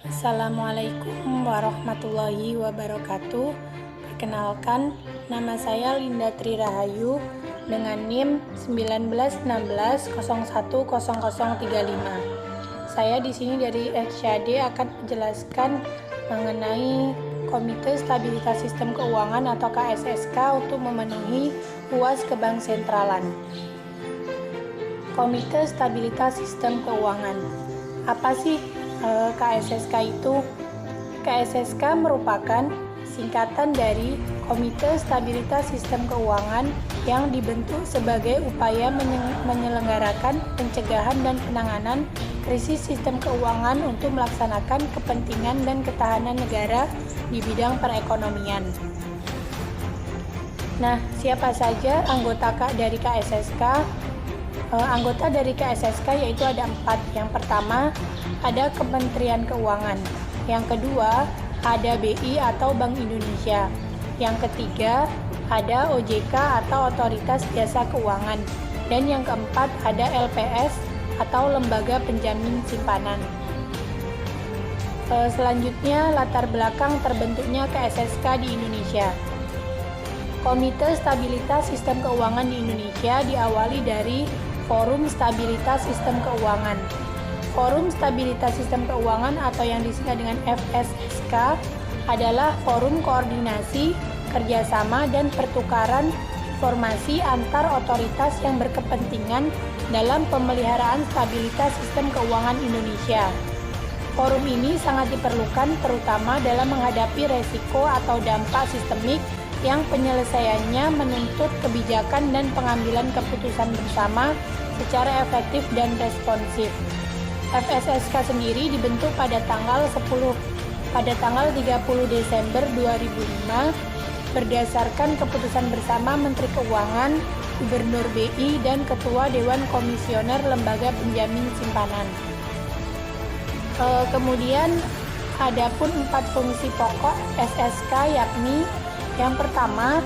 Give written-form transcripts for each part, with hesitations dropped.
Assalamualaikum warahmatullahi wabarakatuh. Perkenalkan, nama saya Linda Tri Rahayu dengan NIM 1916010035. Saya di sini dari XYD akan menjelaskan mengenai Komite Stabilitas Sistem Keuangan atau KSSK untuk memenuhi UAS Kebanksentralan. Komite Stabilitas Sistem Keuangan. Apa sih KSSK itu? KSSK merupakan singkatan dari Komite Stabilitas Sistem Keuangan yang dibentuk sebagai upaya menyelenggarakan pencegahan dan penanganan krisis sistem keuangan untuk melaksanakan kepentingan dan ketahanan negara di bidang perekonomian. Nah, siapa saja anggota dari KSSK? Anggota dari KSSK yaitu ada 4. Yang pertama, ada Kementerian Keuangan. Yang kedua, ada BI atau Bank Indonesia. Yang ketiga, ada OJK atau Otoritas Jasa Keuangan. Dan yang keempat, ada LPS atau Lembaga Penjamin Simpanan. Selanjutnya, latar belakang terbentuknya KSSK di Indonesia. Komite Stabilitas Sistem Keuangan di Indonesia diawali dari Forum Stabilitas Sistem Keuangan. Forum Stabilitas Sistem Keuangan atau yang disingkat dengan FSSK adalah forum koordinasi, kerjasama, dan pertukaran informasi antar otoritas yang berkepentingan dalam pemeliharaan stabilitas sistem keuangan Indonesia. Forum ini sangat diperlukan terutama dalam menghadapi resiko atau dampak sistemik yang penyelesaiannya menuntut kebijakan dan pengambilan keputusan bersama secara efektif dan responsif. FSSK sendiri dibentuk pada tanggal 30 Desember 2005 berdasarkan keputusan bersama Menteri Keuangan, Gubernur BI, dan Ketua Dewan Komisioner Lembaga Penjamin Simpanan. Kemudian ada pun 4 fungsi pokok SSK, yakni yang pertama,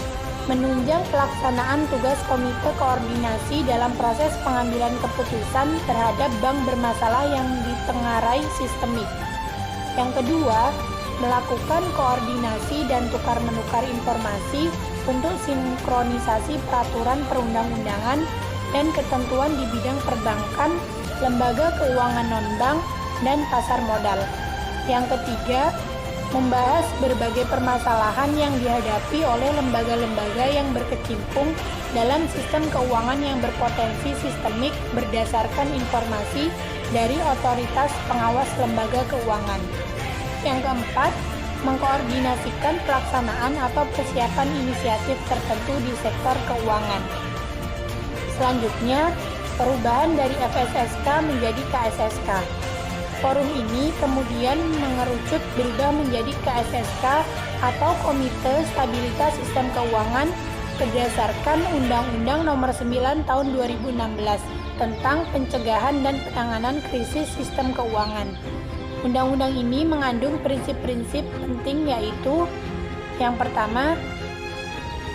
menunjang pelaksanaan tugas Komite Koordinasi dalam proses pengambilan keputusan terhadap bank bermasalah yang ditengarai sistemik. Yang kedua, melakukan koordinasi dan tukar-menukar informasi untuk sinkronisasi peraturan perundang-undangan dan ketentuan di bidang perbankan, lembaga keuangan non-bank, dan pasar modal. Yang ketiga, membahas berbagai permasalahan yang dihadapi oleh lembaga-lembaga yang berkecimpung dalam sistem keuangan yang berpotensi sistemik berdasarkan informasi dari otoritas pengawas lembaga keuangan. Yang keempat, mengkoordinasikan pelaksanaan atau persiapan inisiatif tertentu di sektor keuangan. Selanjutnya, perubahan dari FSSK menjadi KSSK. Forum ini kemudian mengerucut berubah menjadi KSSK atau Komite Stabilitas Sistem Keuangan berdasarkan Undang-Undang Nomor 9 Tahun 2016 tentang pencegahan dan penanganan krisis sistem keuangan. Undang-undang ini mengandung prinsip-prinsip penting, yaitu yang pertama,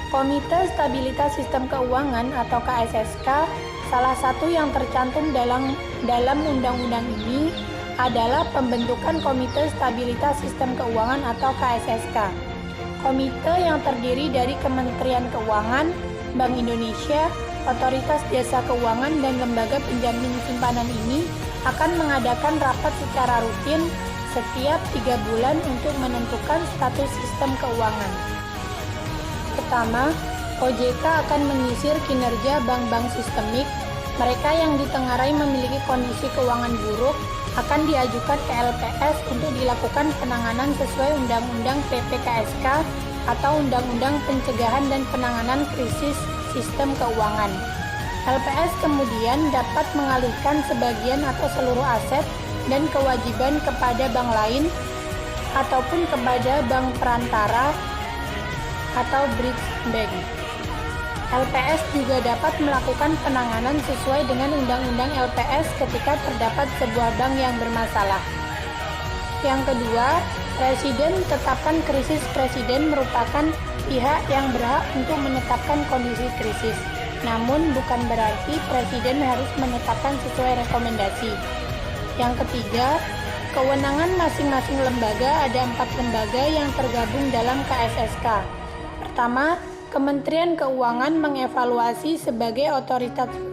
Komite Stabilitas Sistem Keuangan atau KSSK. Salah satu yang tercantum dalam undang-undang ini adalah pembentukan Komite Stabilitas Sistem Keuangan atau KSSK. Komite yang terdiri dari Kementerian Keuangan, Bank Indonesia, Otoritas Jasa Keuangan, dan Lembaga Penjamin Simpanan ini akan mengadakan rapat secara rutin setiap 3 bulan untuk menentukan status sistem keuangan. Pertama, OJK akan menyisir kinerja bank-bank sistemik. Mereka yang ditengarai memiliki kondisi keuangan buruk akan diajukan ke LPS untuk dilakukan penanganan sesuai Undang-Undang PPKSK atau Undang-Undang Pencegahan dan Penanganan Krisis Sistem Keuangan. LPS kemudian dapat mengalihkan sebagian atau seluruh aset dan kewajiban kepada bank lain ataupun kepada bank perantara atau bridge bank. LPS juga dapat melakukan penanganan sesuai dengan Undang-Undang LPS ketika terdapat sebuah bank yang bermasalah. Yang kedua, Presiden tetapkan krisis. Presiden merupakan pihak yang berhak untuk menetapkan kondisi krisis. Namun bukan berarti Presiden harus menetapkan sesuai rekomendasi. Yang ketiga, Kewenangan masing-masing lembaga, ada 4 lembaga yang tergabung dalam KSSK. Pertama, Kementerian Keuangan mengevaluasi sebagai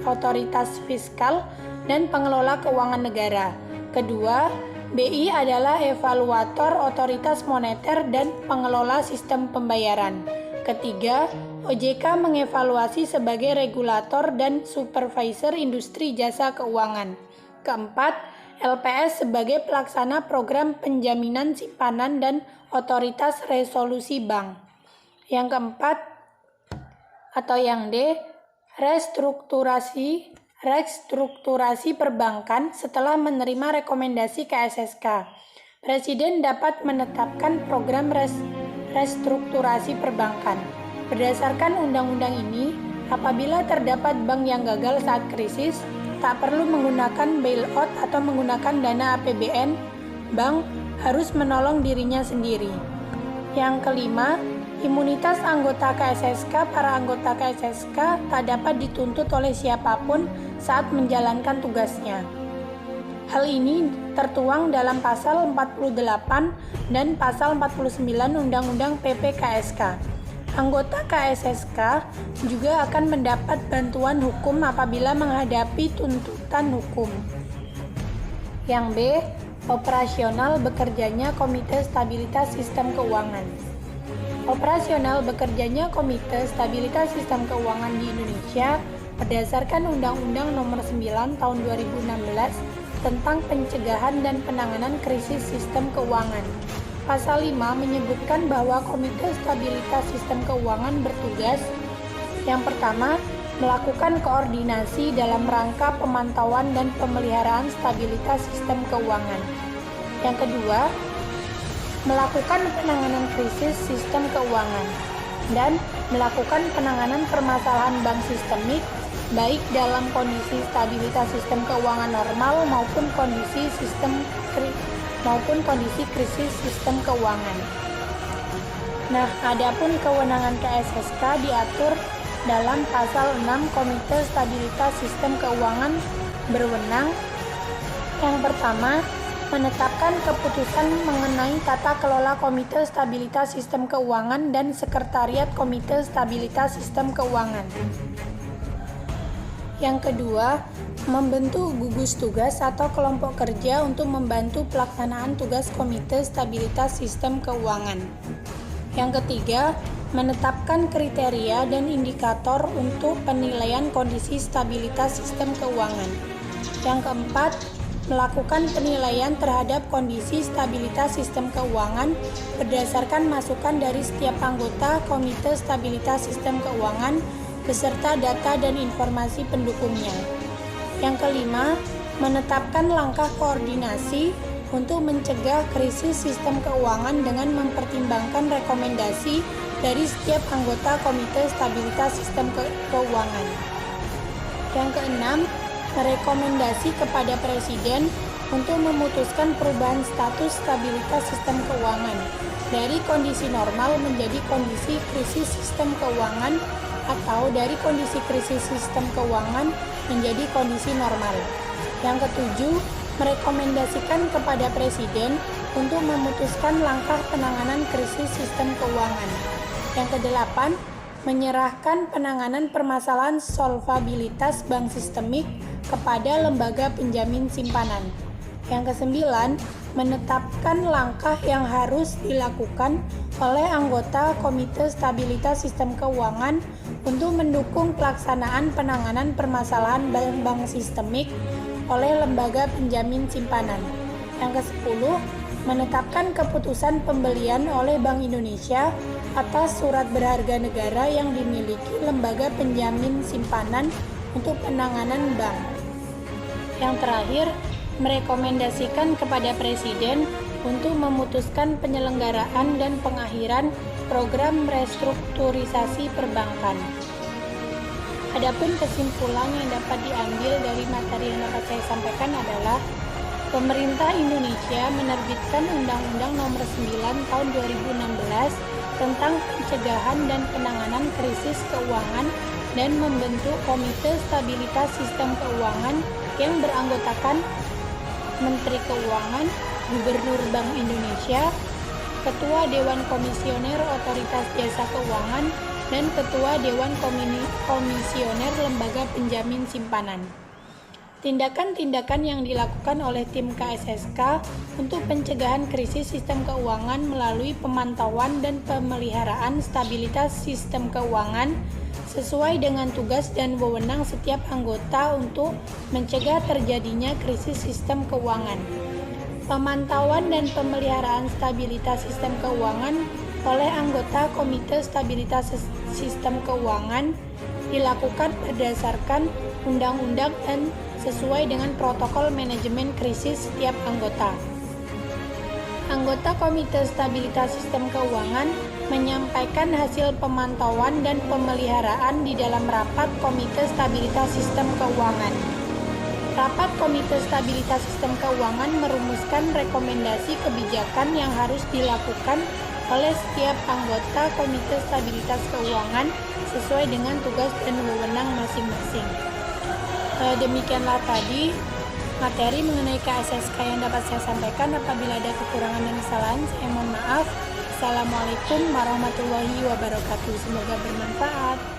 otoritas fiskal dan pengelola keuangan negara. Kedua, BI adalah evaluator otoritas moneter dan pengelola sistem pembayaran. Ketiga, OJK mengevaluasi sebagai regulator dan supervisor industri jasa keuangan. Keempat, LPS sebagai pelaksana program penjaminan simpanan dan otoritas resolusi bank. Yang keempat, atau yang D, restrukturasi perbankan setelah menerima rekomendasi KSSK. Presiden dapat menetapkan program restrukturasi perbankan. Berdasarkan undang-undang ini, apabila terdapat bank yang gagal saat krisis, tak perlu menggunakan bailout atau menggunakan dana APBN, bank harus menolong dirinya sendiri. Yang kelima, imunitas anggota KSSK. Para anggota KSSK tak dapat dituntut oleh siapapun saat menjalankan tugasnya. Hal ini tertuang dalam pasal 48 dan pasal 49 Undang-Undang PPKSK. Anggota KSSK juga akan mendapat bantuan hukum apabila menghadapi tuntutan hukum. Yang B, operasional bekerjanya Komite Stabilitas Sistem Keuangan. Operasional bekerjanya Komite Stabilitas Sistem Keuangan di Indonesia berdasarkan Undang-Undang Nomor 9 Tahun 2016 tentang pencegahan dan penanganan krisis sistem keuangan. Pasal 5 menyebutkan bahwa Komite Stabilitas Sistem Keuangan bertugas: yang pertama, melakukan koordinasi dalam rangka pemantauan dan pemeliharaan stabilitas sistem keuangan. Yang kedua, melakukan penanganan krisis sistem keuangan dan melakukan penanganan permasalahan bank sistemik baik dalam kondisi stabilitas sistem keuangan normal maupun kondisi krisis sistem keuangan. Nah, adapun kewenangan KSSK diatur dalam pasal 6. Komite Stabilitas Sistem Keuangan berwenang: yang pertama, menetapkan keputusan mengenai tata kelola Komite Stabilitas Sistem Keuangan dan Sekretariat Komite Stabilitas Sistem Keuangan. Yang kedua, membentuk gugus tugas atau kelompok kerja untuk membantu pelaksanaan tugas Komite Stabilitas Sistem Keuangan. Yang ketiga, menetapkan kriteria dan indikator untuk penilaian kondisi stabilitas sistem keuangan. Yang keempat, melakukan penilaian terhadap kondisi stabilitas sistem keuangan berdasarkan masukan dari setiap anggota Komite Stabilitas Sistem Keuangan beserta data dan informasi pendukungnya. Yang kelima, menetapkan langkah koordinasi untuk mencegah krisis sistem keuangan dengan mempertimbangkan rekomendasi dari setiap anggota Komite Stabilitas Sistem Keuangan. Yang keenam, merekomendasi kepada Presiden untuk memutuskan perubahan status stabilitas sistem keuangan dari kondisi normal menjadi kondisi krisis sistem keuangan atau dari kondisi krisis sistem keuangan menjadi kondisi normal. Yang ketujuh, merekomendasikan kepada Presiden untuk memutuskan langkah penanganan krisis sistem keuangan. Yang kedelapan, menyerahkan penanganan permasalahan solvabilitas bank sistemik kepada lembaga penjamin simpanan. Yang kesembilan, menetapkan langkah yang harus dilakukan oleh anggota Komite Stabilitas Sistem Keuangan untuk mendukung pelaksanaan penanganan permasalahan bank sistemik oleh lembaga penjamin simpanan. Yang ke-10, menetapkan keputusan pembelian oleh Bank Indonesia atas surat berharga negara yang dimiliki lembaga penjamin simpanan untuk penanganan bank. Yang terakhir, merekomendasikan kepada Presiden untuk memutuskan penyelenggaraan dan pengakhiran program restrukturisasi perbankan. Adapun kesimpulan yang dapat diambil dari materi yang dapat saya sampaikan adalah pemerintah Indonesia menerbitkan Undang-Undang Nomor 9 Tahun 2016 tentang pencegahan dan penanganan krisis keuangan dan membentuk Komite Stabilitas Sistem Keuangan yang beranggotakan Menteri Keuangan, Gubernur Bank Indonesia, Ketua Dewan Komisioner Otoritas Jasa Keuangan, dan Ketua Dewan Komisioner Lembaga Penjamin Simpanan. Tindakan-tindakan yang dilakukan oleh tim KSSK untuk pencegahan krisis sistem keuangan melalui pemantauan dan pemeliharaan stabilitas sistem keuangan sesuai dengan tugas dan wewenang setiap anggota untuk mencegah terjadinya krisis sistem keuangan. Pemantauan dan pemeliharaan stabilitas sistem keuangan oleh anggota Komite Stabilitas Sistem Keuangan dilakukan berdasarkan undang-undang dan sesuai dengan protokol manajemen krisis setiap anggota. Anggota Komite Stabilitas Sistem Keuangan menyampaikan hasil pemantauan dan pemeliharaan di dalam rapat Komite Stabilitas Sistem Keuangan. Rapat Komite Stabilitas Sistem Keuangan merumuskan rekomendasi kebijakan yang harus dilakukan oleh setiap anggota Komite Stabilitas Keuangan sesuai dengan tugas dan wewenang masing-masing. Demikianlah tadi materi mengenai KSSK yang dapat saya sampaikan. Apabila ada kekurangan dan kesalahan, saya mohon maaf. Assalamualaikum warahmatullahi wabarakatuh. Semoga bermanfaat.